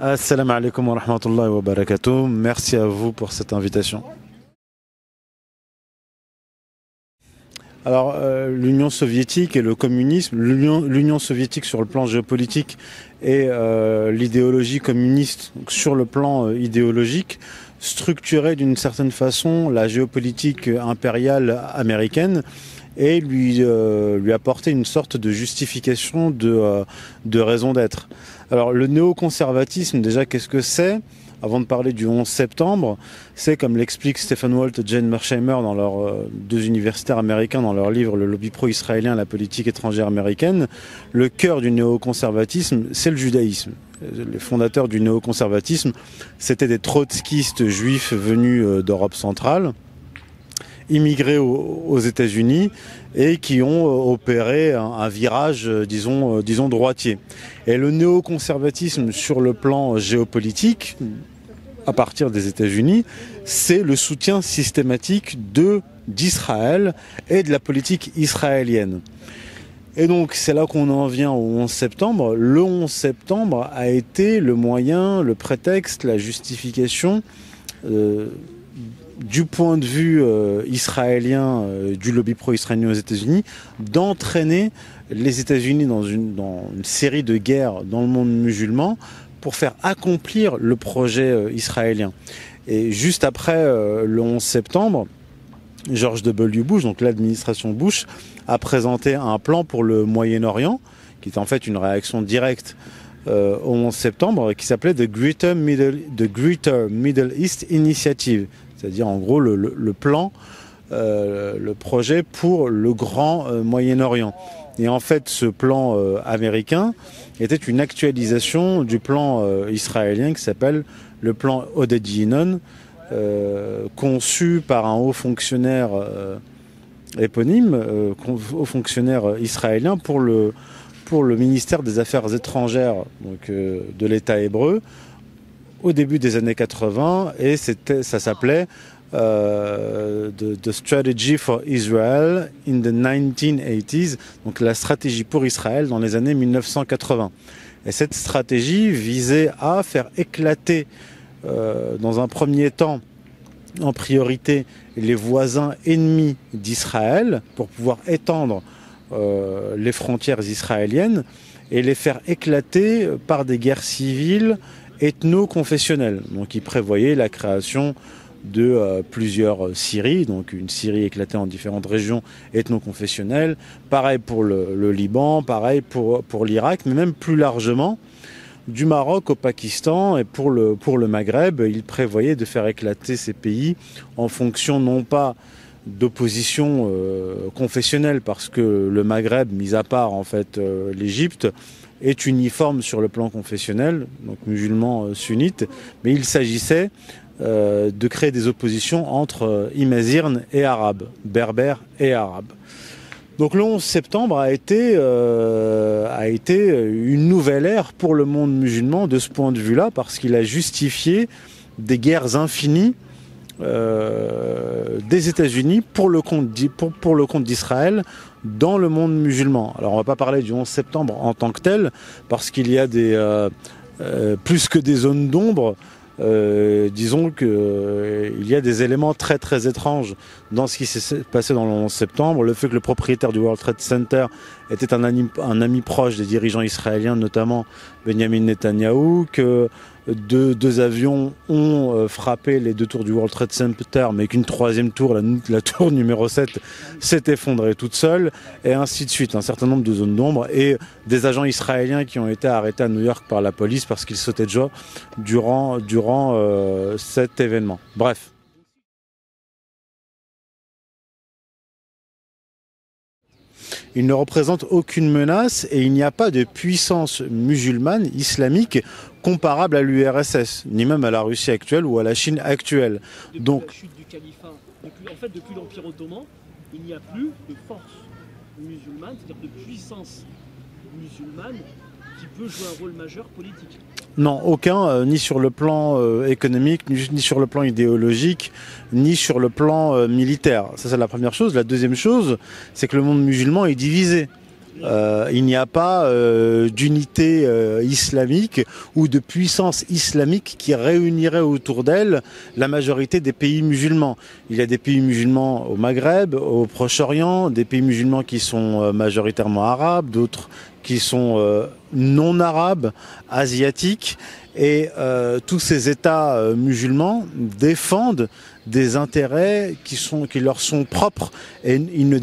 Assalamu alaikum wa rahmatullahi wa barakatuh. Merci à vous pour cette invitation. Alors, l'Union soviétique et le communisme, l'Union soviétique sur le plan géopolitique et l'idéologie communiste sur le plan idéologique structuraient d'une certaine façon la géopolitique impériale américaine et lui apportaient une sorte de justification de raison d'être. Alors, le néoconservatisme, déjà, qu'est-ce que c'est ? Avant de parler du 11 septembre, c'est comme l'expliquent Stephen Walt et Jane Mearsheimer dans leurs deux universitaires américains dans leur livre Le lobby pro-israélien, la politique étrangère américaine, le cœur du néoconservatisme, c'est le judaïsme. Les fondateurs du néoconservatisme, c'était des trotskistes juifs venus d'Europe centrale, immigrés aux États-Unis et qui ont opéré un virage, disons droitier. Et le néoconservatisme sur le plan géopolitique, à partir des États-Unis, c'est le soutien systématique d'Israël et de la politique israélienne. Et donc c'est là qu'on en vient au 11 septembre. Le 11 septembre a été le moyen, le prétexte, la justification du point de vue israélien, du lobby pro-israélien aux États-Unis, d'entraîner les États-Unis dans une série de guerres dans le monde musulman pour faire accomplir le projet israélien. Et juste après le 11 septembre, George W. Bush, donc l'administration Bush, a présenté un plan pour le Moyen-Orient, qui est en fait une réaction directe au 11 septembre, qui s'appelait The Greater Middle East Initiative, c'est-à-dire en gros le plan, le projet pour le grand Moyen-Orient. Et en fait, ce plan américain était une actualisation du plan israélien qui s'appelle le plan Oded Yinon, conçu par un haut fonctionnaire éponyme, haut fonctionnaire israélien pour le ministère des Affaires étrangères donc, de l'État hébreu au début des années 80, et ça s'appelait The Strategy for Israel in the 1980s, donc la stratégie pour Israël dans les années 1980. Et cette stratégie visait à faire éclater dans un premier temps, en priorité, les voisins ennemis d'Israël pour pouvoir étendre les frontières israéliennes et les faire éclater par des guerres civiles ethno-confessionnelles. Donc il prévoyait la création de plusieurs Syries, donc une Syrie éclatée en différentes régions ethno-confessionnelles, pareil pour le Liban, pareil pour l'Irak, mais même plus largement, du Maroc au Pakistan et pour le Maghreb, il prévoyait de faire éclater ces pays en fonction non pas d'opposition confessionnelle, parce que le Maghreb, mis à part en fait l'Égypte, est uniforme sur le plan confessionnel, donc musulmans sunnites, mais il s'agissait de créer des oppositions entre Imazirn et Arabes, berbères et Arabes. Donc le 11 septembre a été une nouvelle ère pour le monde musulman de ce point de vue-là, parce qu'il a justifié des guerres infinies des États-Unis pour le compte d'Israël dans le monde musulman. Alors on ne va pas parler du 11 septembre en tant que tel, parce qu'il y a plus que des zones d'ombre. Disons qu'il y a des éléments très très étranges dans ce qui s'est passé dans le 11 septembre. Le fait que le propriétaire du World Trade Center était un ami proche des dirigeants israéliens, notamment Benjamin Netanyahou, que deux avions ont frappé les deux tours du World Trade Center, mais qu'une troisième tour, la tour numéro 7, s'est effondrée toute seule, et ainsi de suite. Un certain nombre de zones d'ombre et des agents israéliens qui ont été arrêtés à New York par la police parce qu'ils sautaient de joie durant cet événement. Bref. Il ne représente aucune menace et il n'y a pas de puissance musulmane, islamique, comparable à l'URSS, ni même à la Russie actuelle ou à la Chine actuelle. Depuis la chute du califat, depuis l'Empire ottoman, il n'y a plus de force musulmane, c'est-à-dire de puissance musulmane qui peut jouer un rôle majeur politique. Non, aucun, ni sur le plan économique, ni sur le plan idéologique, ni sur le plan militaire. Ça, c'est la première chose. La deuxième chose, c'est que le monde musulman est divisé Il n'y a pas d'unité islamique ou de puissance islamique qui réunirait autour d'elle la majorité des pays musulmans. Il y a des pays musulmans au Maghreb, au Proche-Orient, des pays musulmans qui sont majoritairement arabes, d'autres qui sont non arabes, asiatiques. Et tous ces États musulmans défendent des intérêts qui leur sont propres. Et ils ne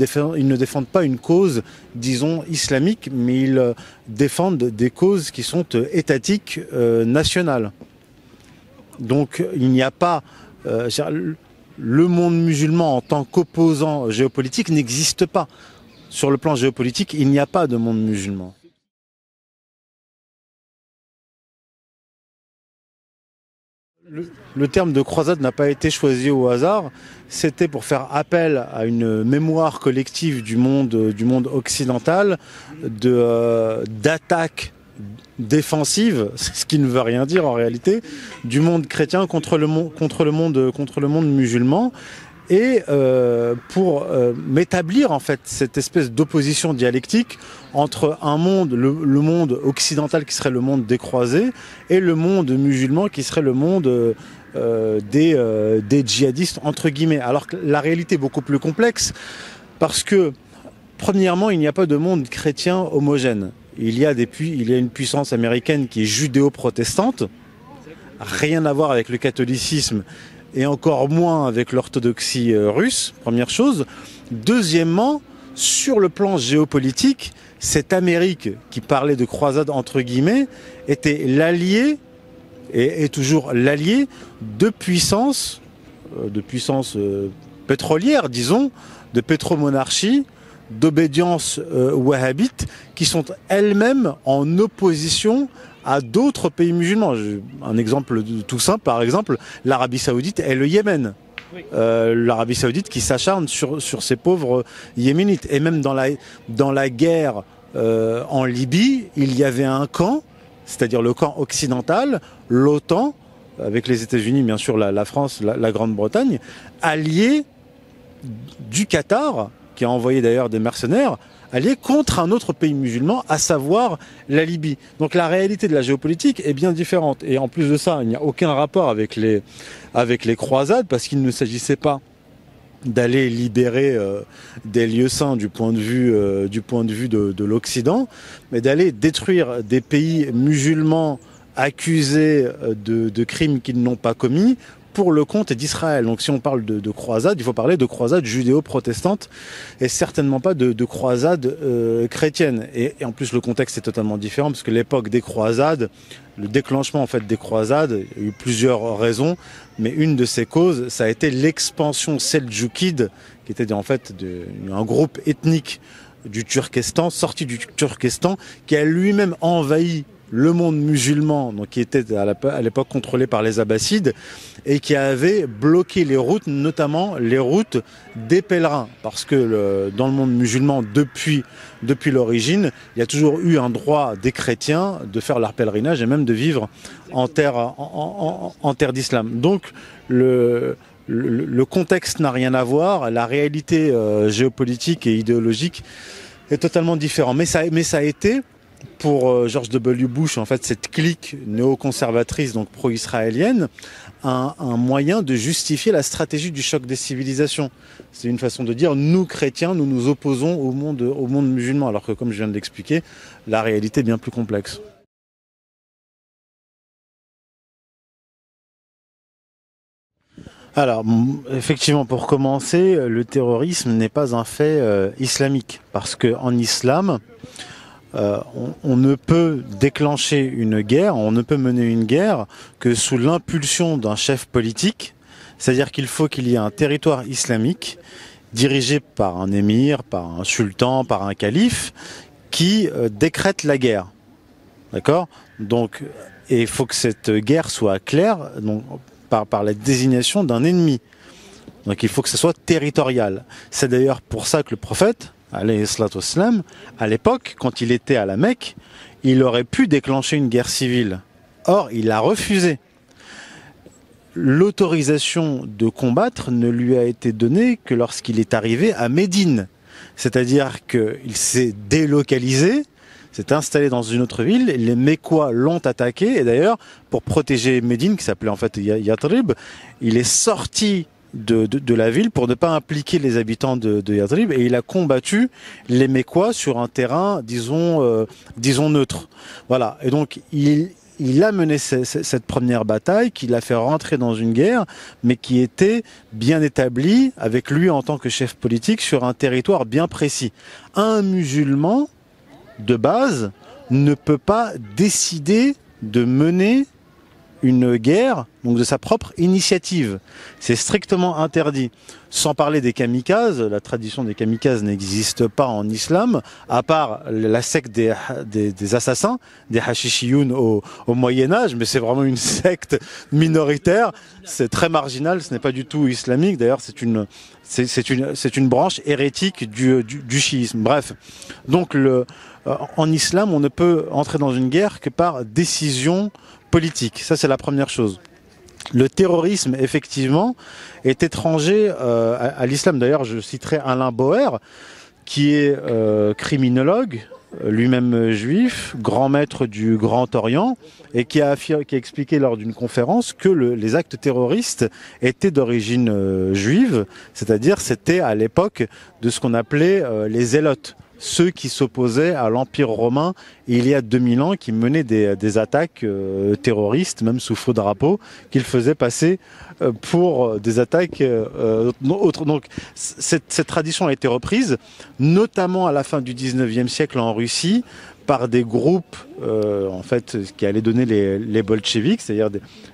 défendent pas une cause, disons, islamique, mais ils défendent des causes qui sont étatiques, nationales. Donc il n'y a pas... le monde musulman en tant qu'opposant géopolitique n'existe pas. Sur le plan géopolitique, il n'y a pas de monde musulman. Le terme de croisade n'a pas été choisi au hasard. C'était pour faire appel à une mémoire collective du monde occidental, d'attaque défensive, ce qui ne veut rien dire en réalité, du monde chrétien contre le monde musulman. Et pour m'établir en fait cette espèce d'opposition dialectique entre le monde occidental qui serait le monde des croisés et le monde musulman qui serait le monde des djihadistes entre guillemets. Alors que la réalité est beaucoup plus complexe parce que premièrement il n'y a pas de monde chrétien homogène. Il y a une puissance américaine qui est judéo-protestante, rien à voir avec le catholicisme et encore moins avec l'orthodoxie russe, première chose. Deuxièmement, sur le plan géopolitique, cette Amérique qui parlait de croisade entre guillemets était l'allié et est toujours l'allié de puissances pétrolières, disons, de pétromonarchie, d'obédience wahhabite, qui sont elles-mêmes en opposition à d'autres pays musulmans. Un exemple tout simple, par exemple, l'Arabie Saoudite et le Yémen. Oui. L'Arabie Saoudite qui s'acharne sur ces pauvres Yéménites. Et même dans la guerre en Libye, il y avait un camp, c'est-à-dire le camp occidental, l'OTAN, avec les États-Unis, bien sûr, la France, la Grande-Bretagne, alliés du Qatar, qui a envoyé d'ailleurs des mercenaires, alliés contre un autre pays musulman, à savoir la Libye. Donc la réalité de la géopolitique est bien différente. Et en plus de ça, il n'y a aucun rapport avec les croisades, parce qu'il ne s'agissait pas d'aller libérer des lieux saints du point de vue de l'Occident, mais d'aller détruire des pays musulmans accusés de crimes qu'ils n'ont pas commis, pour le compte d'Israël. Donc si on parle de croisade, il faut parler de croisade judéo-protestante et certainement pas de croisade chrétienne. Et en plus le contexte est totalement différent parce que l'époque des croisades, le déclenchement en fait des croisades, il y a eu plusieurs raisons, mais une de ces causes, ça a été l'expansion seldjoukide, qui était en fait un groupe ethnique du Turkestan, sorti du Turkestan, qui a lui-même envahi le monde musulman, donc qui était à l'époque contrôlé par les Abbassides, et qui avait bloqué les routes, notamment les routes des pèlerins, parce que dans le monde musulman, depuis l'origine, il y a toujours eu un droit des chrétiens de faire leur pèlerinage et même de vivre en terre d'islam. Donc le contexte n'a rien à voir, la réalité géopolitique et idéologique est totalement différente. Mais ça a été pour George W. Bush, en fait, cette clique néoconservatrice, donc pro-israélienne, un moyen de justifier la stratégie du choc des civilisations. C'est une façon de dire, nous chrétiens, nous nous opposons au monde musulman, alors que, comme je viens de l'expliquer, la réalité est bien plus complexe. Alors, effectivement, pour commencer, le terrorisme n'est pas un fait islamique, parce qu'en islam, on ne peut déclencher une guerre, on ne peut mener une guerre que sous l'impulsion d'un chef politique, c'est-à-dire qu'il faut qu'il y ait un territoire islamique dirigé par un émir, par un sultan, par un calife, qui décrète la guerre. D'accord ? Donc, et il faut que cette guerre soit claire, donc, par la désignation d'un ennemi. Donc il faut que ce soit territorial. C'est d'ailleurs pour ça que le prophète, alayhi salatu wassalam, à l'époque, quand il était à la Mecque, il aurait pu déclencher une guerre civile. Or, il a refusé. L'autorisation de combattre ne lui a été donnée que lorsqu'il est arrivé à Médine. c'est-à-dire qu'il s'est délocalisé, s'est installé dans une autre ville, les Mécois l'ont attaqué, et d'ailleurs, pour protéger Médine, qui s'appelait en fait Yatrib, il est sorti de la ville pour ne pas impliquer les habitants de Yatrib, et il a combattu les Mécois sur un terrain, disons neutre. Voilà, et donc il a mené cette première bataille, qui l'a fait rentrer dans une guerre, mais qui était bien établie, avec lui en tant que chef politique, sur un territoire bien précis. Un musulman, de base, ne peut pas décider de mener une guerre, donc de sa propre initiative. C'est strictement interdit. Sans parler des kamikazes, la tradition des kamikazes n'existe pas en islam, à part la secte des assassins, des hashishiyoun au Moyen-Âge, mais c'est vraiment une secte minoritaire, c'est très marginal, ce n'est pas du tout islamique, d'ailleurs c'est une branche hérétique du chiisme. Bref, donc en islam, on ne peut entrer dans une guerre que par décision politique. Ça, c'est la première chose. Le terrorisme, effectivement, est étranger à l'islam. D'ailleurs, je citerai Alain Boer, qui est criminologue, lui-même juif, grand maître du Grand Orient, et qui a expliqué lors d'une conférence que les actes terroristes étaient d'origine juive, c'est-à-dire c'était à l'époque de ce qu'on appelait les zélotes, ceux qui s'opposaient à l'Empire romain il y a 2000 ans, qui menaient des attaques terroristes, même sous faux drapeau, qu'ils faisaient passer pour des attaques autres. Donc cette tradition a été reprise, notamment à la fin du 19e siècle en Russie, par des groupes en fait, qui allaient donner les bolcheviks, c'est-à-dire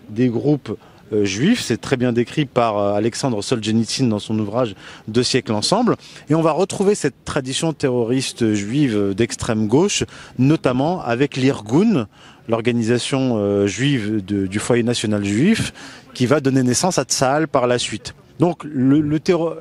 des groupes juifs. C'est très bien décrit par Alexandre Solzhenitsyn dans son ouvrage 2 siècles ensemble. Et on va retrouver cette tradition terroriste juive d'extrême gauche, notamment avec l'Irgun, l'organisation juive du foyer national juif, qui va donner naissance à Tsahal par la suite. Donc le terror,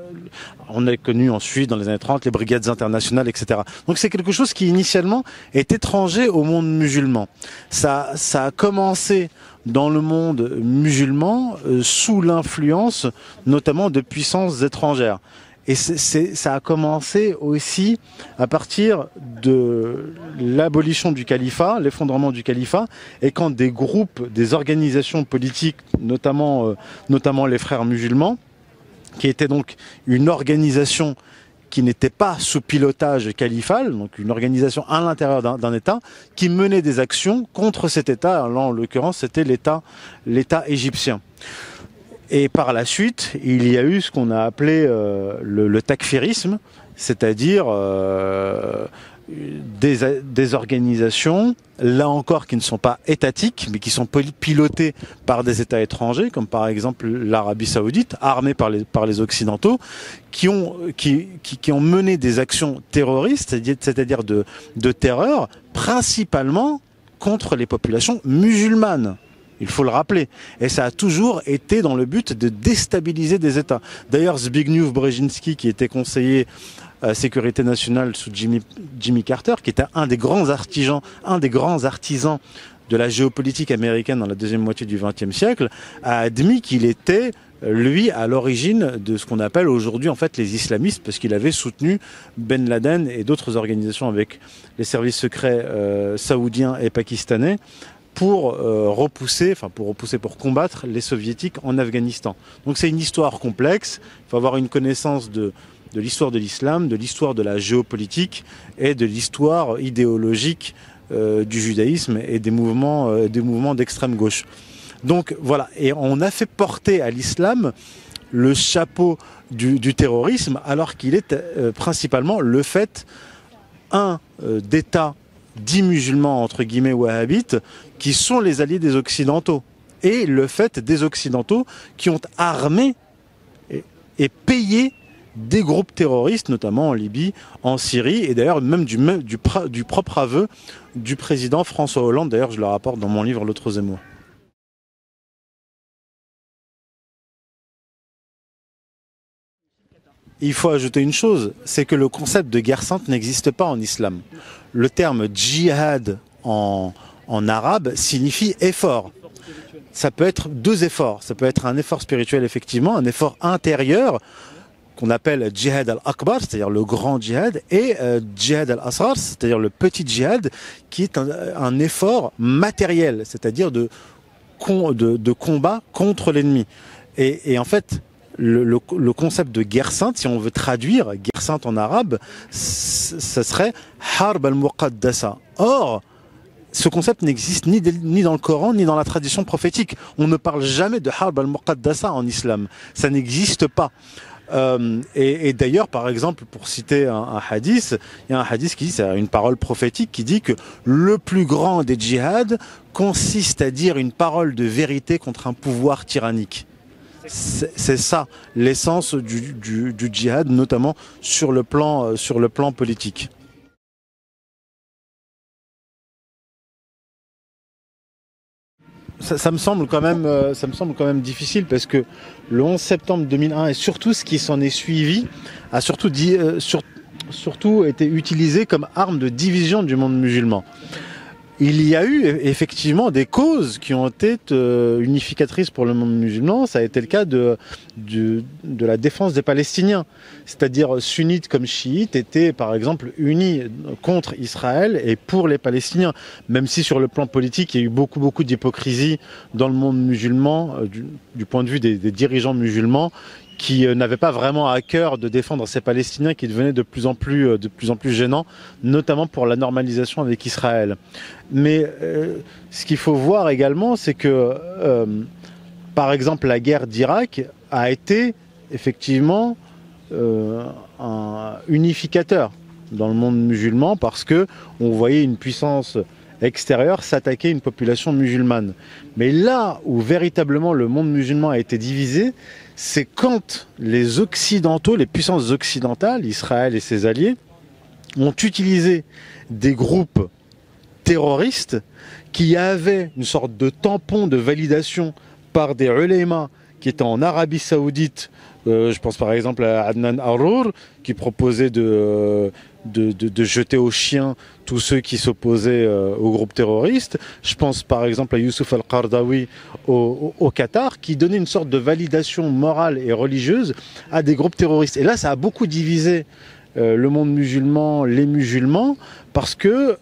on a connu ensuite dans les années 30 les brigades internationales, etc. Donc c'est quelque chose qui initialement est étranger au monde musulman. Ça a commencé dans le monde musulman sous l'influence notamment de puissances étrangères. Et ça a commencé aussi à partir de l'abolition du califat, l'effondrement du califat, et quand des groupes, des organisations politiques, notamment les frères musulmans, qui était donc une organisation qui n'était pas sous pilotage califal, donc une organisation à l'intérieur d'un État, qui menait des actions contre cet État. Là, en l'occurrence, c'était l'État égyptien. Et par la suite, il y a eu ce qu'on a appelé le takfirisme, c'est-à-dire des organisations, là encore, qui ne sont pas étatiques, mais qui sont pilotées par des États étrangers, comme par exemple l'Arabie Saoudite, armée par les Occidentaux, qui ont mené des actions terroristes, c'est-à-dire de terreur, principalement contre les populations musulmanes. Il faut le rappeler. Et ça a toujours été dans le but de déstabiliser des États. D'ailleurs, Zbigniew Brzezinski, qui était conseiller à la sécurité nationale sous Jimmy Carter, qui était un des grands artisans de la géopolitique américaine dans la deuxième moitié du XXe siècle, a admis qu'il était, lui, à l'origine de ce qu'on appelle aujourd'hui en fait les islamistes, parce qu'il avait soutenu Ben Laden et d'autres organisations avec les services secrets saoudiens et pakistanais pour combattre les soviétiques en Afghanistan. Donc c'est une histoire complexe, il faut avoir une connaissance de l'histoire de l'islam, de l'histoire de la géopolitique et de l'histoire idéologique du judaïsme et des mouvements d'extrême gauche. Donc voilà, et on a fait porter à l'islam le chapeau du terrorisme, alors qu'il est principalement le fait d'États dits musulmans, entre guillemets wahhabites, qui sont les alliés des Occidentaux. Et le fait des Occidentaux qui ont armé et payé des groupes terroristes, notamment en Libye, en Syrie, et d'ailleurs même du propre aveu du président François Hollande. D'ailleurs, je le rapporte dans mon livre L'autre Zemmour. Il faut ajouter une chose, c'est que le concept de guerre sainte n'existe pas en islam. Le terme djihad en arabe signifie effort. Ça peut être deux efforts. Ça peut être un effort spirituel, effectivement, un effort intérieur qu'on appelle djihad al-akbar, c'est-à-dire le grand djihad, et djihad al-asghar, c'est-à-dire le petit djihad, qui est un effort matériel, c'est-à-dire de combat contre l'ennemi. Et en fait, le concept de guerre sainte, si on veut traduire guerre sainte en arabe, ça serait harb al-muqaddasa. Or, ce concept n'existe ni dans le Coran, ni dans la tradition prophétique. On ne parle jamais de harb al-muqaddasa en islam. Ça n'existe pas. Et d'ailleurs, par exemple, pour citer un hadith, il y a un hadith qui dit, c'est une parole prophétique qui dit que le plus grand des djihads consiste à dire une parole de vérité contre un pouvoir tyrannique. C'est ça l'essence du djihad, notamment sur le plan politique. Ça me semble quand même difficile parce que le 11 septembre 2001 et surtout ce qui s'en est suivi a surtout été utilisé comme arme de division du monde musulman. Il y a eu effectivement des causes qui ont été unificatrices pour le monde musulman. Ça a été le cas de la défense des Palestiniens. C'est-à-dire sunnites comme chiites étaient par exemple unis contre Israël et pour les Palestiniens. Même si sur le plan politique, il y a eu beaucoup d'hypocrisie dans le monde musulman, du point de vue des dirigeants musulmans, qui n'avaient pas vraiment à cœur de défendre ces Palestiniens qui devenaient de plus en plus gênants, notamment pour la normalisation avec Israël. Mais ce qu'il faut voir également, c'est que, par exemple, la guerre d'Irak a été effectivement un unificateur dans le monde musulman parce que on voyait une puissance extérieure s'attaquer à une population musulmane. Mais là où véritablement le monde musulman a été divisé, c'est quand les Occidentaux, les puissances occidentales, Israël et ses alliés, ont utilisé des groupes terroristes qui avaient une sorte de tampon de validation par des ulémas qui étaient en Arabie Saoudite. Je pense par exemple à Adnan Arur qui proposait de jeter aux chiens tous ceux qui s'opposaient au groupe terroriste. Je pense par exemple à Youssouf al-Qardawi au Qatar qui donnait une sorte de validation morale et religieuse à des groupes terroristes. Et là, ça a beaucoup divisé le monde musulman, les musulmans, parce que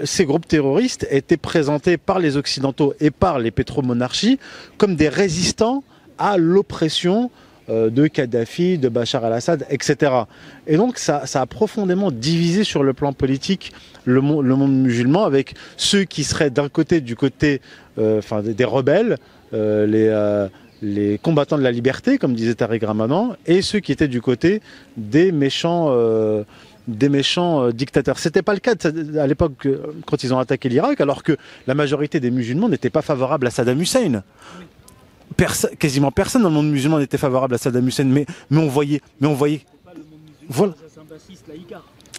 ces groupes terroristes étaient présentés par les Occidentaux et par les pétromonarchies comme des résistants à l'oppression de Kadhafi, de Bachar al-Assad, etc. Et donc ça a profondément divisé sur le plan politique le monde musulman, avec ceux qui seraient d'un côté du côté des rebelles, les combattants de la liberté, comme disait Tariq Ramadan, et ceux qui étaient du côté des méchants dictateurs. C'était pas le cas à l'époque quand ils ont attaqué l'Irak, alors que la majorité des musulmans n'étaient pas favorables à Saddam Hussein. Quasiment personne dans le monde musulman n'était favorable à Saddam Hussein, mais on voyait.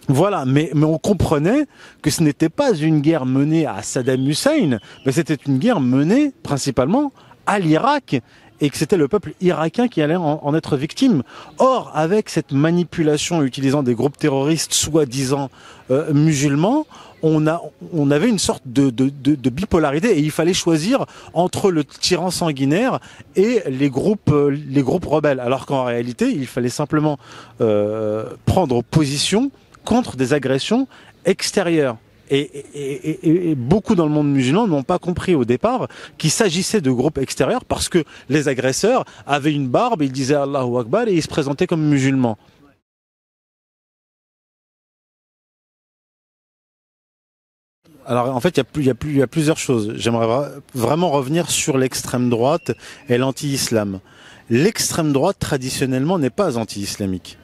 Voilà, mais on comprenait que ce n'était pas une guerre menée à Saddam Hussein, mais c'était une guerre menée principalement à l'Irak, et que c'était le peuple irakien qui allait en être victime. Or, avec cette manipulation utilisant des groupes terroristes soi-disant musulmans, on avait une sorte de bipolarité, et il fallait choisir entre le tyran sanguinaire et les groupes rebelles. Alors qu'en réalité, il fallait simplement prendre position contre des agressions extérieures. Et beaucoup dans le monde musulman n'ont pas compris au départ qu'il s'agissait de groupes extérieurs parce que les agresseurs avaient une barbe, ils disaient Allahu Akbar et ils se présentaient comme musulmans. Alors en fait, il y a plusieurs choses. J'aimerais vraiment revenir sur l'extrême droite et l'anti-islam. L'extrême droite, traditionnellement, n'est pas anti-islamique.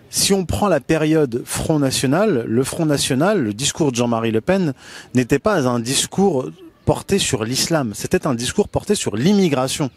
Si on prend la période Front National, le discours de Jean-Marie Le Pen n'était pas un discours porté sur l'islam, c'était un discours porté sur l'immigration.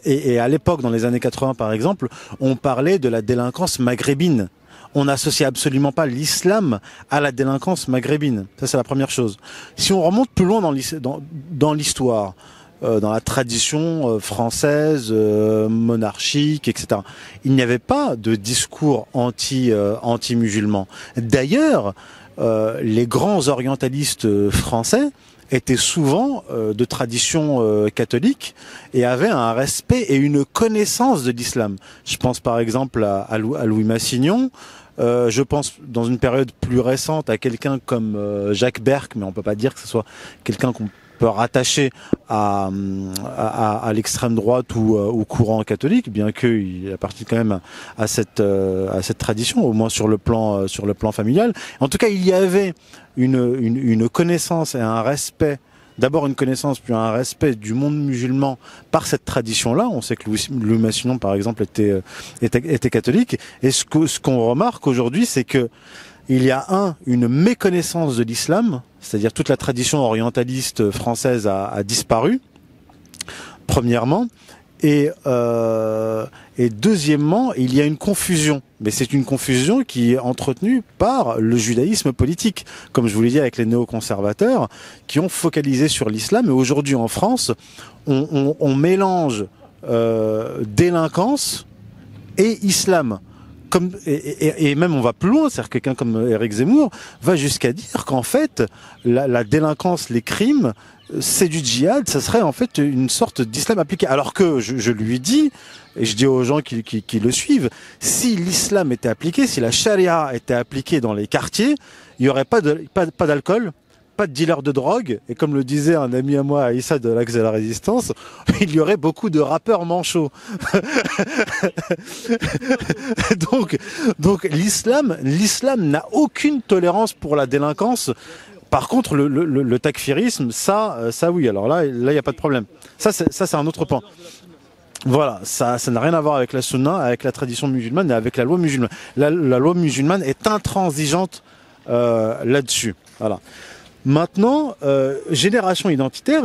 Et à l'époque, dans les années 80 par exemple, on parlait de la délinquance maghrébine. On n'associait absolument pas l'islam à la délinquance maghrébine. Ça, c'est la première chose. Si on remonte plus loin dans l'histoire, dans la tradition française, monarchique, etc. Il n'y avait pas de discours anti-musulman. D'ailleurs, les grands orientalistes français étaient souvent de tradition catholique et avaient un respect et une connaissance de l'islam. Je pense par exemple à Louis Massignon. Je pense, dans une période plus récente, à quelqu'un comme Jacques Berck, mais on peut pas dire que ce soit quelqu'un qu'on peut rattacher à l'extrême droite ou au courant catholique, bien qu'il appartient quand même à cette tradition, au moins sur le plan familial. En tout cas, il y avait une connaissance et un respect. D'abord une connaissance, puis un respect du monde musulman par cette tradition-là. On sait que Louis Massignon, par exemple, était catholique. Et ce qu'on remarque aujourd'hui, c'est que il y a une méconnaissance de l'islam, c'est-à-dire toute la tradition orientaliste française a disparu, premièrement. Et deuxièmement, il y a une confusion. Mais c'est une confusion qui est entretenue par le judaïsme politique. Comme je vous l'ai dit, avec les néoconservateurs, qui ont focalisé sur l'islam. Et aujourd'hui, en France, on mélange délinquance et islam. Et même on va plus loin, c'est-à-dire quelqu'un comme Éric Zemmour va jusqu'à dire qu'en fait, la délinquance, les crimes, c'est du djihad, ça serait en fait une sorte d'islam appliqué. Alors que je lui dis, et je dis aux gens qui le suivent, si l'islam était appliqué, si la charia était appliquée dans les quartiers, il n'y aurait pas d'alcool, pas de dealers de drogue, et comme le disait un ami à moi, Aïssa de l'Axe de la Résistance, il y aurait beaucoup de rappeurs manchots. donc l'islam n'a aucune tolérance pour la délinquance. Par contre, le takfirisme, ça oui. Alors là, il n'y a pas de problème. Ça, c'est un autre point. Voilà, ça n'a rien à voir avec la sunna, avec la tradition musulmane et avec la loi musulmane. La loi musulmane est intransigeante là-dessus. Voilà. Maintenant, génération identitaire,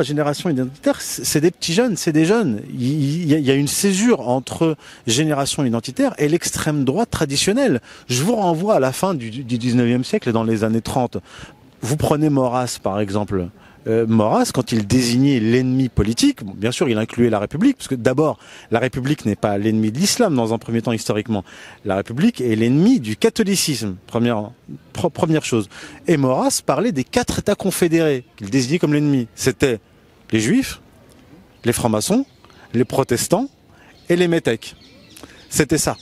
c'est des petits jeunes, c'est des jeunes. Il y a une césure entre génération identitaire et l'extrême droite traditionnelle. Je vous renvoie à la fin du 19e siècle, dans les années 30. Vous prenez Maurras, par exemple. Maurras, quand il désignait l'ennemi politique, bon, bien sûr, il incluait la République, parce que d'abord, la République n'est pas l'ennemi de l'islam, dans un premier temps, historiquement. La République est l'ennemi du catholicisme, première chose. Et Maurras parlait des 4 États confédérés, qu'il désignait comme l'ennemi. C'était les Juifs, les francs-maçons, les protestants et les métèques. C'était ça.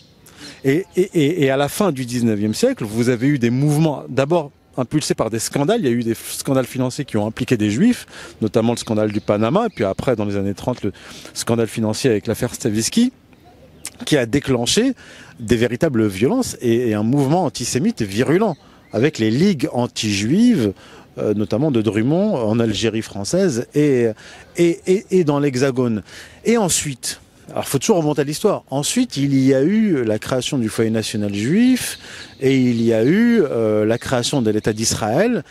Et à la fin du 19e siècle, vous avez eu des mouvements, d'abord, impulsé par des scandales. Il y a eu des scandales financiers qui ont impliqué des juifs, notamment le scandale du Panama, et puis après, dans les années 30, le scandale financier avec l'affaire Stavisky, qui a déclenché des véritables violences et un mouvement antisémite virulent, avec les ligues anti-juives, notamment de Drummond, en Algérie française et dans l'Hexagone. Et ensuite... Alors, il faut toujours remonter à l'histoire. Ensuite, il y a eu la création du foyer national juif et il y a eu la création de l'État d'Israël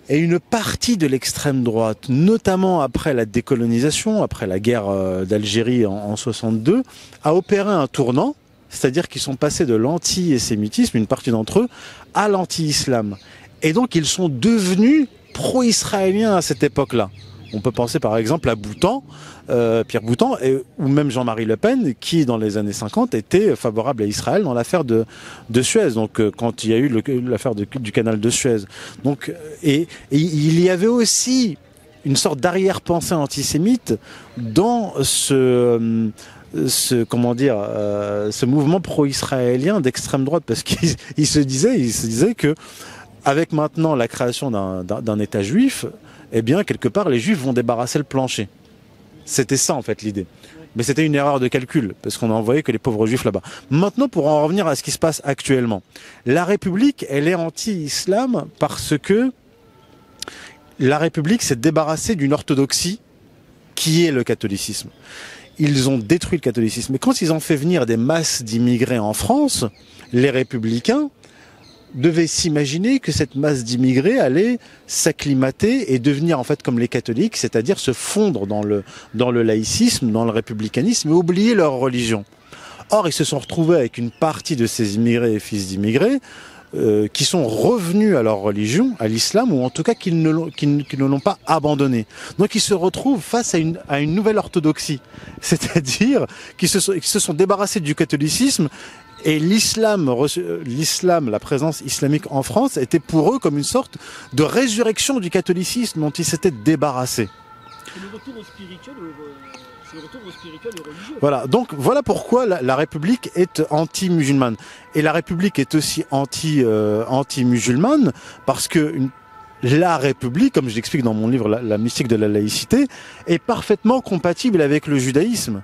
et une partie de l'extrême droite, notamment après la décolonisation, après la guerre d'Algérie en 62, a opéré un tournant, c'est-à-dire qu'ils sont passés de l'anti-sémitisme, une partie d'entre eux, à l'anti-islam. Et donc, ils sont devenus pro-israéliens à cette époque-là. On peut penser par exemple à Boutan, Pierre Boutan, ou même Jean-Marie Le Pen, qui dans les années 50 était favorable à Israël dans l'affaire de Suez. Donc quand il y a eu l'affaire du canal de Suez. Donc et il y avait aussi une sorte d'arrière-pensée antisémite dans ce mouvement pro-israélien d'extrême droite, parce qu'il se disait que avec maintenant la création d'un État juif, eh bien, quelque part, les Juifs vont débarrasser le plancher. C'était ça, en fait, l'idée. Mais c'était une erreur de calcul, parce qu'on a envoyé que les pauvres Juifs là-bas. Maintenant, pour en revenir à ce qui se passe actuellement, la République, elle est anti-islam parce que la République s'est débarrassée d'une orthodoxie qui est le catholicisme. Ils ont détruit le catholicisme. Mais quand ils ont fait venir des masses d'immigrés en France, les républicains devait s'imaginer que cette masse d'immigrés allait s'acclimater et devenir en fait comme les catholiques, c'est-à-dire se fondre dans le laïcisme, dans le républicanisme et oublier leur religion. Or, ils se sont retrouvés avec une partie de ces immigrés et fils d'immigrés qui sont revenus à leur religion, à l'islam, ou en tout cas qui ne l'ont pas abandonné. Donc ils se retrouvent face à une nouvelle orthodoxie, c'est-à-dire qu'ils se sont débarrassés du catholicisme Et l'islam, la présence islamique en France, était pour eux comme une sorte de résurrection du catholicisme dont ils s'étaient débarrassés. C'est le retour au spirituel, c'est le retour au spirituel et religieux. Voilà, donc voilà pourquoi la République est anti-musulmane. Et la République est aussi anti-musulmane parce que la République, comme je l'explique dans mon livre la mystique de la laïcité, est parfaitement compatible avec le judaïsme.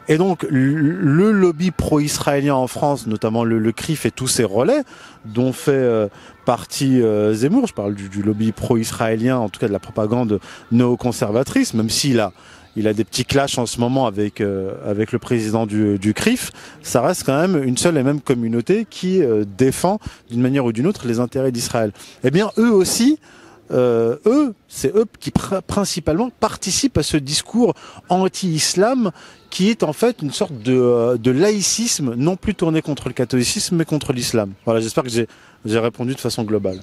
Et donc le lobby pro-israélien en France, notamment le CRIF et tous ses relais, dont fait partie Zemmour, je parle du lobby pro-israélien, en tout cas de la propagande néoconservatrice, même s'il a des petits clashs en ce moment avec le président du CRIF, ça reste quand même une seule et même communauté qui défend d'une manière ou d'une autre les intérêts d'Israël. Eh bien eux aussi, c'est eux qui principalement participent à ce discours anti-islam qui est en fait une sorte de laïcisme non plus tourné contre le catholicisme mais contre l'islam. Voilà, j'espère que j'ai répondu de façon globale.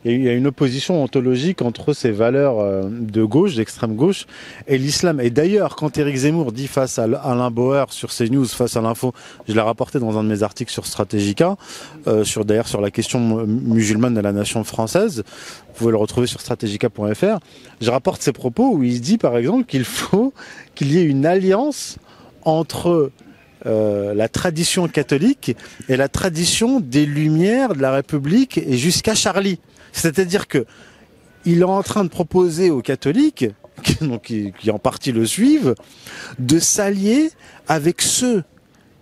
Il y a une opposition ontologique entre ces valeurs de gauche, d'extrême gauche, et l'islam. Et d'ailleurs, quand Éric Zemmour dit face à Alain Bauer sur CNews, face à l'info, je l'ai rapporté dans un de mes articles sur Stratégica, sur la question musulmane de la nation française, vous pouvez le retrouver sur stratégica.fr, je rapporte ses propos où il dit par exemple qu'il faut qu'il y ait une alliance entre la tradition catholique et la tradition des Lumières de la République et jusqu'à Charlie. C'est-à-dire que il est en train de proposer aux catholiques, qui en partie le suivent, de s'allier avec ceux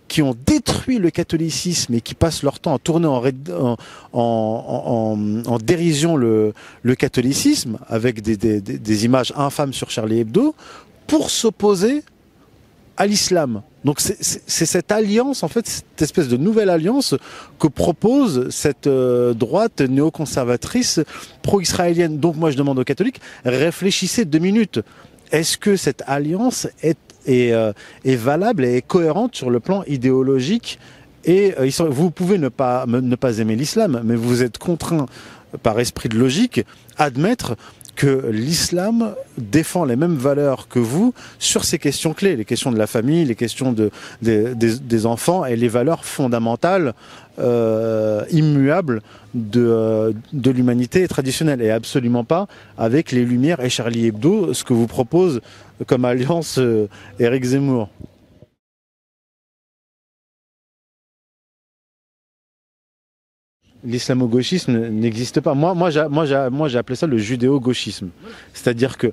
qui ont détruit le catholicisme et qui passent leur temps à tourner en dérision le catholicisme avec des images infâmes sur Charlie Hebdo pour s'opposer à l'islam. Donc c'est cette alliance, en fait, cette espèce de nouvelle alliance que propose cette droite néoconservatrice pro-israélienne. Donc moi je demande aux catholiques, réfléchissez 2 minutes. Est-ce que cette alliance est valable et est cohérente sur le plan idéologique? Et vous pouvez ne pas aimer l'islam, mais vous êtes contraint par esprit de logique à admettre que l'islam défend les mêmes valeurs que vous sur ces questions clés, les questions de la famille, les questions des enfants et les valeurs fondamentales, immuables de l'humanité traditionnelle, et absolument pas avec les Lumières et Charlie Hebdo, ce que vous propose comme alliance Éric Zemmour. L'islamo-gauchisme n'existe pas. Moi, j'ai appelé ça le judéo-gauchisme. C'est-à-dire que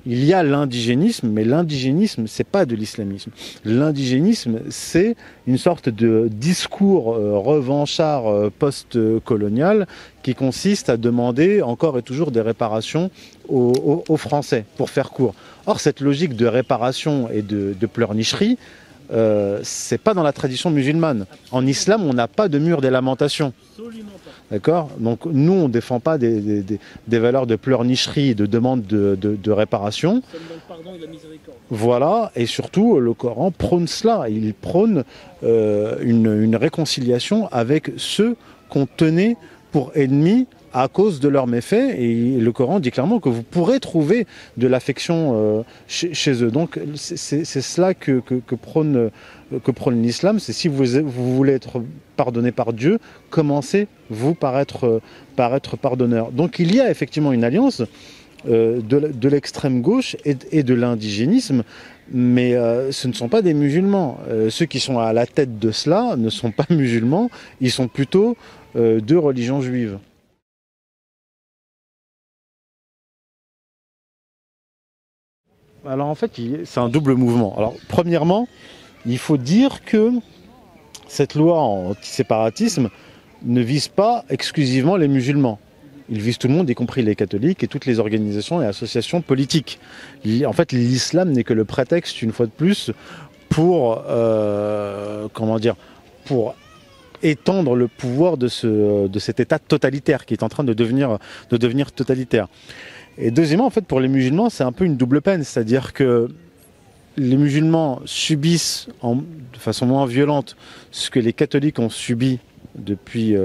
il y a l'indigénisme, mais l'indigénisme, c'est pas de l'islamisme. L'indigénisme, c'est une sorte de discours revanchard post-colonial qui consiste à demander encore et toujours des réparations aux Français, pour faire court. Or, cette logique de réparation et de pleurnicherie, c'est pas dans la tradition musulmane. En islam, on n'a pas de mur des lamentations. D'accord ? Donc nous, on ne défend pas des valeurs de pleurnicherie et de demande de réparation. Seulement le pardon et la miséricorde. Voilà, et surtout, le Coran prône cela. Il prône une réconciliation avec ceux qu'on tenait pour ennemis à cause de leurs méfaits, et le Coran dit clairement que vous pourrez trouver de l'affection chez eux. Donc c'est cela que prône l'islam, c'est si vous voulez être pardonné par Dieu, commencez vous par être pardonneur. Donc il y a effectivement une alliance de l'extrême gauche et de l'indigénisme, mais ce ne sont pas des musulmans. Ceux qui sont à la tête de cela ne sont pas musulmans, ils sont plutôt de religion juive. Alors en fait, c'est un double mouvement. Alors premièrement, il faut dire que cette loi anti-séparatisme ne vise pas exclusivement les musulmans. Il vise tout le monde, y compris les catholiques et toutes les organisations et associations politiques. En fait, l'islam n'est que le prétexte, une fois de plus, pour étendre le pouvoir de cet État totalitaire qui est en train de devenir totalitaire. Et deuxièmement, en fait, pour les musulmans, c'est un peu une double peine, c'est-à-dire que les musulmans subissent de façon moins violente ce que les catholiques ont subi depuis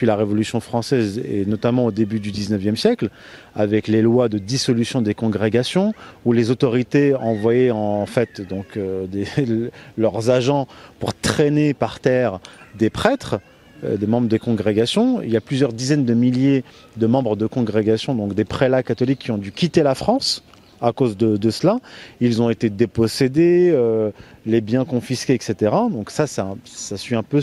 la Révolution française et notamment au début du XIXe siècle, avec les lois de dissolution des congrégations, où les autorités envoyaient en fait donc leurs agents pour traîner par terre des prêtres, des membres des congrégations. Il y a plusieurs dizaines de milliers de membres de congrégations, donc des prélats catholiques qui ont dû quitter la France à cause de cela. Ils ont été dépossédés, les biens confisqués, etc. Donc ça suit un peu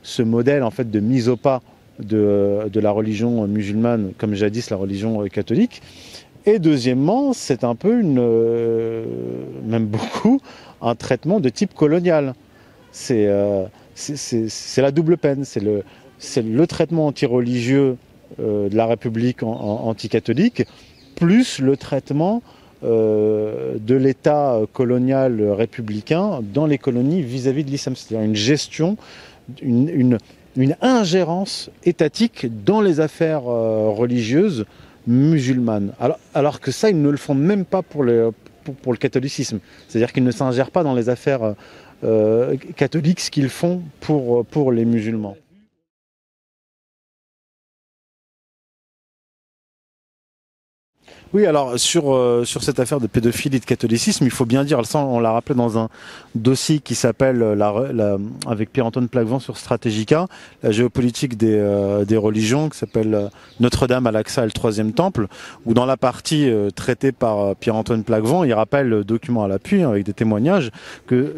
ce modèle en fait de mise au pas de la religion musulmane, comme jadis la religion catholique. Et deuxièmement, c'est un peu même beaucoup, un traitement de type colonial. C'est la double peine. C'est le traitement anti-religieux de la République anticatholique, plus le traitement de l'État colonial républicain dans les colonies vis-à-vis de l'islam. C'est-à-dire une gestion, une ingérence étatique dans les affaires religieuses musulmanes. Alors que ça, ils ne le font même pas pour le catholicisme. C'est-à-dire qu'ils ne s'ingèrent pas dans les affaires catholiques, ce qu'ils font pour les musulmans. Oui, alors sur cette affaire de pédophilie et de catholicisme, il faut bien dire, ça on l'a rappelé dans un dossier qui s'appelle avec Pierre-Antoine Plaquevent sur Stratégica, la géopolitique des religions, qui s'appelle Notre-Dame, Al-Aqsa et le Troisième Temple, où dans la partie traitée par Pierre-Antoine Plaquevent, il rappelle, document à l'appui, avec des témoignages, que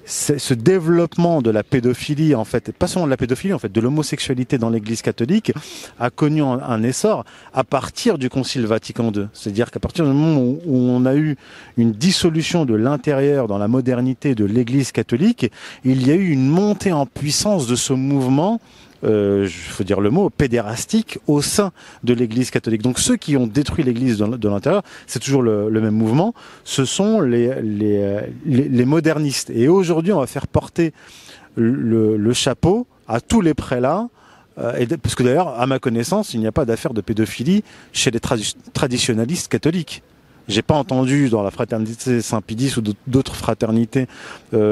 ce développement de la pédophilie, en fait, et pas seulement de la pédophilie, en fait, de l'homosexualité dans l'Église catholique, a connu un essor à partir du Concile Vatican II. C'est-à-dire qu'à partir du moment où on a eu une dissolution de l'intérieur dans la modernité de l'Église catholique, il y a eu une montée en puissance de ce mouvement, faut dire le mot, pédérastique au sein de l'Église catholique. Donc ceux qui ont détruit l'Église de l'intérieur, c'est toujours le même mouvement, ce sont les modernistes. Et aujourd'hui, on va faire porter le chapeau à tous les prélats, parce que d'ailleurs, à ma connaissance, il n'y a pas d'affaire de pédophilie chez les traditionalistes catholiques. J'ai pas entendu dans la fraternité Saint-Pédis ou d'autres fraternités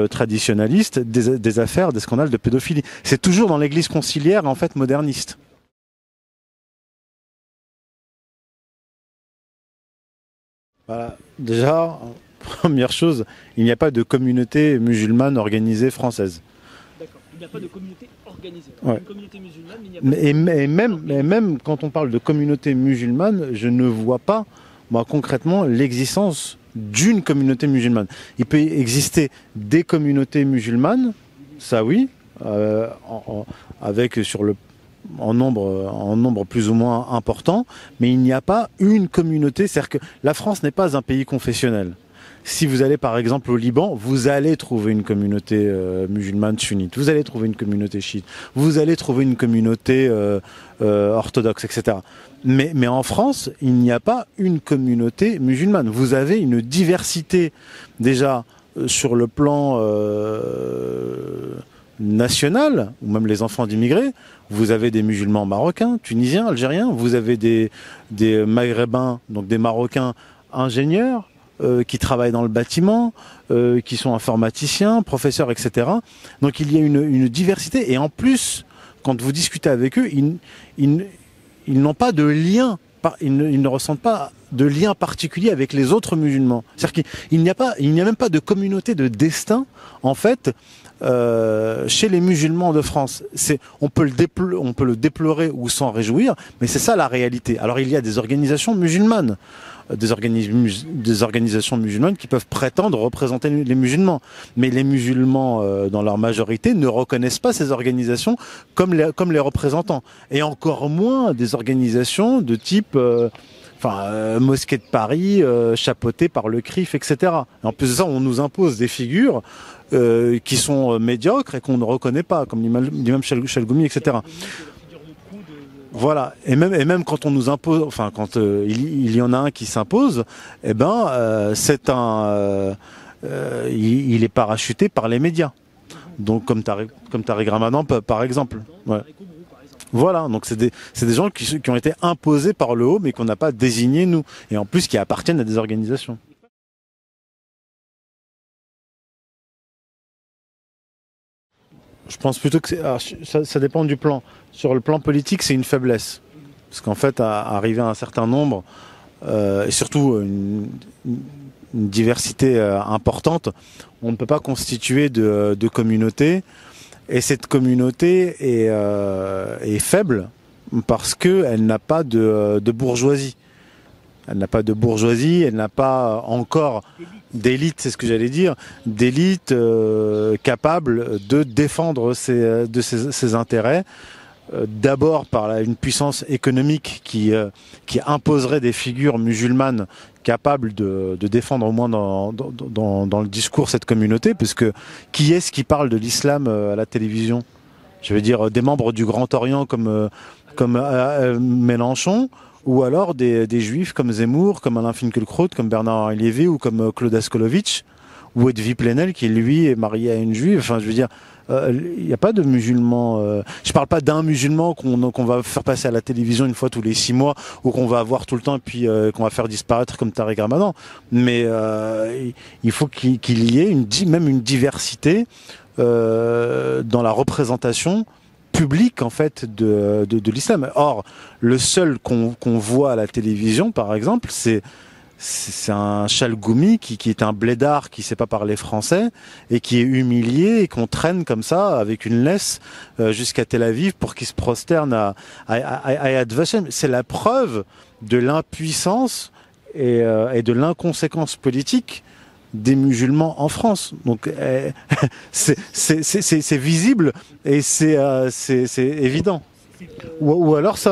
traditionnalistes des affaires, des scandales de pédophilie. C'est toujours dans l'Église conciliaire en fait moderniste. Voilà. Déjà, première chose, il n'y a pas de communauté musulmane organisée française. D'accord. Il n'y a pas de communauté organisée. Ouais. Une communauté musulmane, mais il n'y a pas Et même quand on parle de communauté musulmane, je ne vois pas moi, concrètement, l'existence d'une communauté musulmane. Il peut exister des communautés musulmanes, ça oui, avec en nombre plus ou moins important, mais il n'y a pas une communauté. C'est-à-dire que la France n'est pas un pays confessionnel. Si vous allez par exemple au Liban, vous allez trouver une communauté musulmane sunnite, vous allez trouver une communauté chiite, vous allez trouver une communauté orthodoxe, etc. Mais en France, il n'y a pas une communauté musulmane. Vous avez une diversité déjà sur le plan national, ou même les enfants d'immigrés. Vous avez des musulmans marocains, tunisiens, algériens, vous avez des maghrébins, donc des marocains ingénieurs, qui travaillent dans le bâtiment, qui sont informaticiens, professeurs, etc. Donc il y a une diversité. Et en plus, quand vous discutez avec eux, ils n'ont pas de lien, ils ne ressentent pas de lien particulier avec les autres musulmans. C'est-à-dire qu'il n'y a même pas de communauté de destin, en fait, chez les musulmans de France. On peut le déplorer ou s'en réjouir, mais c'est ça la réalité. Alors il y a des organisations musulmanes, des organisations musulmanes qui peuvent prétendre représenter les musulmans. Mais les musulmans, dans leur majorité, ne reconnaissent pas ces organisations comme les représentants. Et encore moins des organisations de type Mosquée de Paris, chapeautée par le CRIF, etc. Et en plus de ça, on nous impose des figures qui sont médiocres et qu'on ne reconnaît pas, comme l'imam Chalgoumi, etc. Voilà, et même quand on nous impose, quand il y en a un qui s'impose, il est parachuté par les médias. Donc comme Tariq Ramadan par exemple. Ouais. Voilà, donc c'est des gens qui ont été imposés par le haut, mais qu'on n'a pas désignés nous, et en plus qui appartiennent à des organisations. Je pense plutôt que ça dépend du plan. Sur le plan politique, c'est une faiblesse. Parce qu'en fait, arriver à un certain nombre, et surtout une diversité importante, on ne peut pas constituer de communauté. Et cette communauté est faible parce qu'elle n'a pas de bourgeoisie. Elle n'a pas de bourgeoisie, elle n'a pas encore d'élite, c'est ce que j'allais dire, d'élite capable de défendre ses intérêts. D'abord par une puissance économique qui imposerait des figures musulmanes capables de défendre au moins dans le discours cette communauté, puisque qui est-ce qui parle de l'islam à la télévision? Je veux dire des membres du Grand Orient comme Mélenchon, ou alors des juifs comme Zemmour, comme Alain Finkielkraut, comme Bernard-Henri Lévy ou comme Claude Askolovitch, ou Edwy Plenel qui lui est marié à une juive. Enfin, je veux dire, il n'y a pas de musulmans. Je parle pas d'un musulman qu'on va faire passer à la télévision une fois tous les 6 mois ou qu'on va avoir tout le temps et puis qu'on va faire disparaître comme Tariq Ramadan. Mais il faut qu'il y ait même une diversité dans la représentation public en fait de l'islam. Or, le seul qu'on voit à la télévision, par exemple, c'est un Chalgoumi qui est un blédard qui sait pas parler français et qui est humilié et qu'on traîne comme ça avec une laisse jusqu'à Tel Aviv pour qu'il se prosterne à Yad Vashem. C'est la preuve de l'impuissance et de l'inconséquence politique des musulmans en France. Donc c'est visible et c'est évident. Ou alors c'est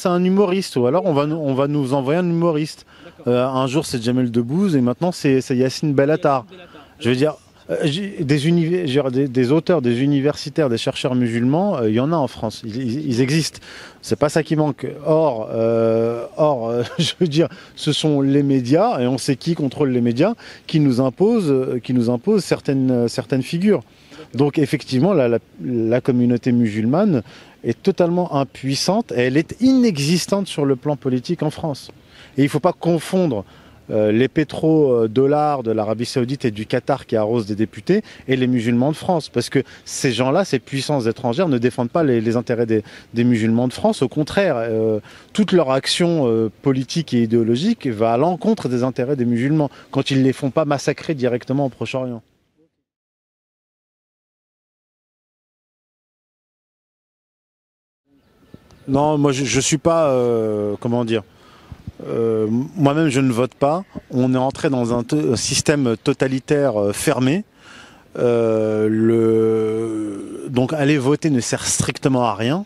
un humoriste, ou alors on va nous envoyer un humoriste. Un jour c'est Jamel Debbouze et maintenant c'est Yacine Bellatar. Je veux dire, des auteurs, des universitaires, des chercheurs musulmans, il y en a en France, ils existent. C'est pas ça qui manque. Or, je veux dire, ce sont les médias, et on sait qui contrôle les médias, qui nous imposent certaines figures. Donc effectivement, la communauté musulmane est totalement impuissante, et elle est inexistante sur le plan politique en France. Et il ne faut pas confondre les pétrodollars de l'Arabie Saoudite et du Qatar qui arrosent des députés et les musulmans de France. Parce que ces gens-là, ces puissances étrangères ne défendent pas les intérêts des musulmans de France. Au contraire, toute leur action politique et idéologique va à l'encontre des intérêts des musulmans quand ils ne les font pas massacrer directement au Proche-Orient. Non, moi je ne suis pas, comment dire, moi-même je ne vote pas. On est entré dans un système totalitaire fermé. Donc aller voter ne sert strictement à rien.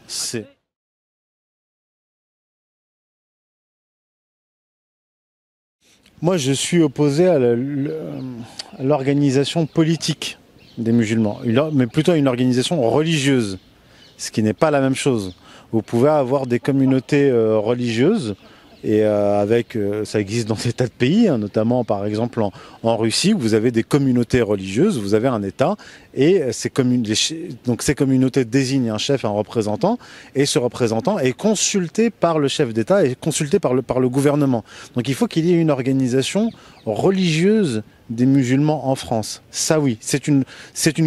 Moi je suis opposé à l'organisation politique des musulmans, mais plutôt à une organisation religieuse, ce qui n'est pas la même chose. Vous pouvez avoir des communautés religieuses, et ça existe dans des tas de pays, hein, notamment par exemple en Russie, où vous avez des communautés religieuses, vous avez un État, et ces communautés désignent un chef, un représentant, et ce représentant est consulté par le chef d'État et consulté par le gouvernement. Donc il faut qu'il y ait une organisation religieuse des musulmans en France. Ça oui, c'est une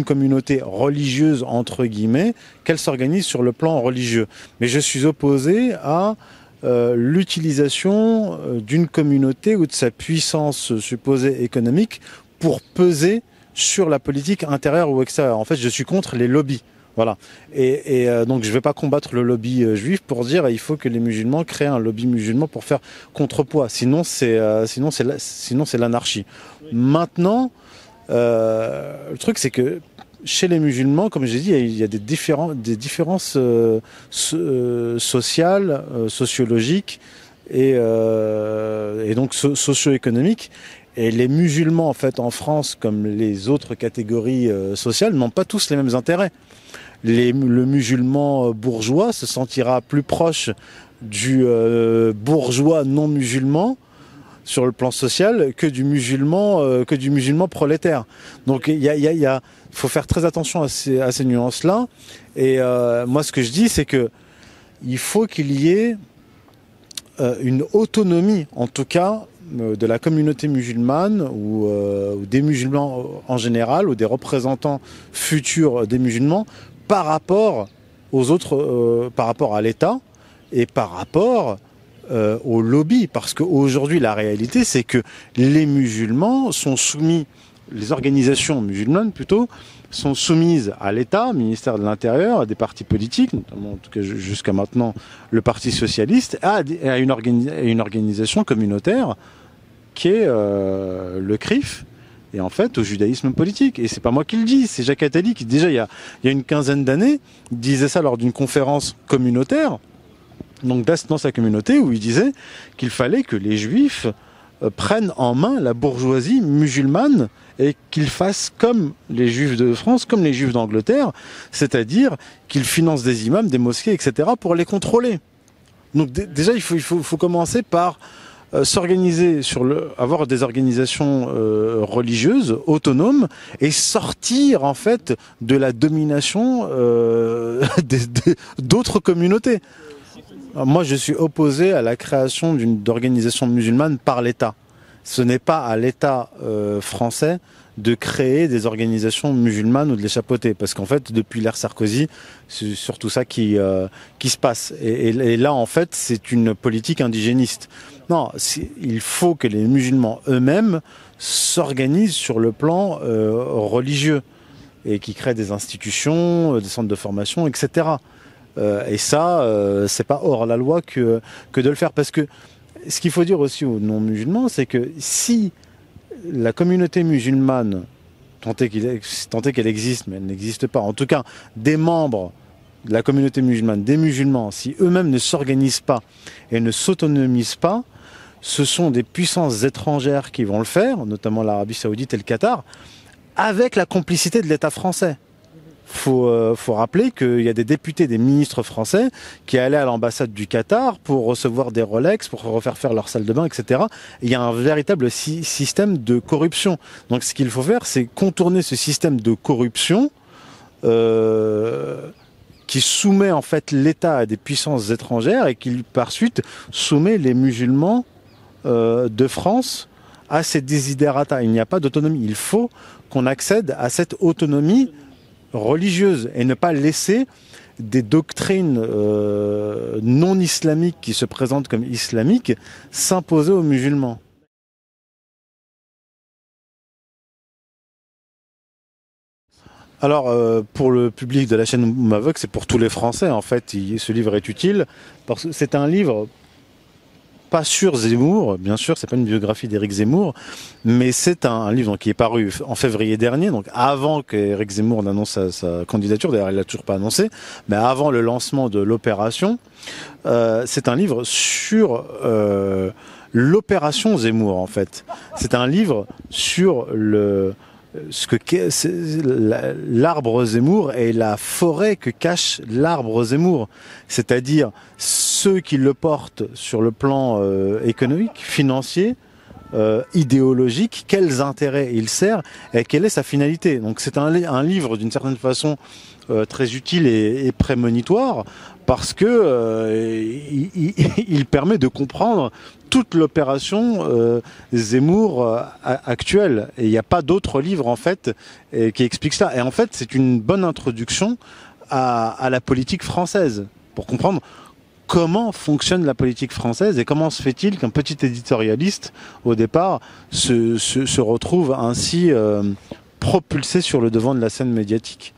communauté religieuse entre guillemets, qu'elle s'organise sur le plan religieux. Mais je suis opposé à l'utilisation d'une communauté ou de sa puissance supposée économique pour peser sur la politique intérieure ou extérieure. En fait, je suis contre les lobbies. Voilà. Et donc je ne vais pas combattre le lobby juif pour dire il faut que les musulmans créent un lobby musulman pour faire contrepoids. Sinon c'est l'anarchie. Maintenant, le truc c'est que chez les musulmans, comme j'ai dit, il y a des différences sociales, sociologiques et donc socio-économiques. Et les musulmans, en fait, en France, comme les autres catégories sociales, n'ont pas tous les mêmes intérêts. Le musulman bourgeois se sentira plus proche du bourgeois non musulman sur le plan social que du musulman prolétaire. Donc il faut faire très attention à ces nuances-là. Et moi, ce que je dis, c'est que il faut qu'il y ait une autonomie, en tout cas, de la communauté musulmane ou des musulmans en général ou des représentants futurs des musulmans par rapport aux autres, par rapport à l'État et par rapport au lobby. Parce qu'aujourd'hui, la réalité, c'est que les musulmans sont soumis, les organisations musulmanes plutôt, sont soumises à l'État, ministère de l'Intérieur, à des partis politiques, notamment en tout cas jusqu'à maintenant le Parti socialiste, à une organisation communautaire qui est le CRIF, et en fait au judaïsme politique. Et c'est pas moi qui le dis, c'est Jacques Attali qui déjà il y a une quinzaine d'années disait ça lors d'une conférence communautaire, donc dans sa communauté, où il disait qu'il fallait que les juifs prennent en main la bourgeoisie musulmane et qu'ils fassent comme les juifs de France, comme les juifs d'Angleterre, c'est-à-dire qu'ils financent des imams, des mosquées, etc. pour les contrôler. Donc déjà, il faut commencer par s'organiser avoir des organisations religieuses autonomes et sortir en fait de la domination d'autres communautés. Moi, je suis opposé à la création d'organisations musulmanes par l'État. Ce n'est pas à l'État français de créer des organisations musulmanes ou de les chapeauter. Parce qu'en fait, depuis l'ère Sarkozy, c'est surtout ça qui se passe. Et là, en fait, c'est une politique indigéniste. Non, il faut que les musulmans eux-mêmes s'organisent sur le plan religieux et qui créent des institutions, des centres de formation, etc. Et ça, c'est pas hors la loi que de le faire. Parce que ce qu'il faut dire aussi aux non-musulmans, c'est que si la communauté musulmane, tant est qu'elle existe, mais elle n'existe pas, en tout cas des membres de la communauté musulmane, des musulmans, si eux-mêmes ne s'organisent pas et ne s'autonomisent pas, ce sont des puissances étrangères qui vont le faire, notamment l'Arabie Saoudite et le Qatar, avec la complicité de l'État français. Faut rappeler qu'il y a des députés, des ministres français qui allaient à l'ambassade du Qatar pour recevoir des Rolex, pour refaire faire leur salle de bain, etc. Et il y a un véritable système de corruption. Donc ce qu'il faut faire, c'est contourner ce système de corruption qui soumet en fait l'État à des puissances étrangères et qui par suite soumet les musulmans de France à ces desiderata. Il n'y a pas d'autonomie. Il faut qu'on accède à cette autonomie religieuse et ne pas laisser des doctrines non islamiques qui se présentent comme islamiques s'imposer aux musulmans. Alors, pour le public de la chaîne Mavok, c'est pour tous les Français en fait. Ce livre est utile parce que c'est un livre pas sur Zemmour, bien sûr, c'est pas une biographie d'Éric Zemmour, mais c'est un livre qui est paru en février dernier, donc avant qu'Éric Zemmour n'annonce sa candidature, d'ailleurs il l'a toujours pas annoncé, mais avant le lancement de l'opération. C'est un livre sur l'opération Zemmour en fait. C'est un livre sur l'arbre Zemmour et la forêt que cache l'arbre Zemmour, c'est-à-dire ceux qui le portent sur le plan économique, financier, idéologique, quels intérêts il sert et quelle est sa finalité. Donc c'est un livre d'une certaine façon très utile et prémonitoire parce que il permet de comprendre toute l'opération Zemmour actuelle. Et il n'y a pas d'autre livre en fait qui explique ça. Et en fait, c'est une bonne introduction à la politique française pour comprendre comment fonctionne la politique française et comment se fait-il qu'un petit éditorialiste, au départ, se retrouve ainsi propulsé sur le devant de la scène médiatique.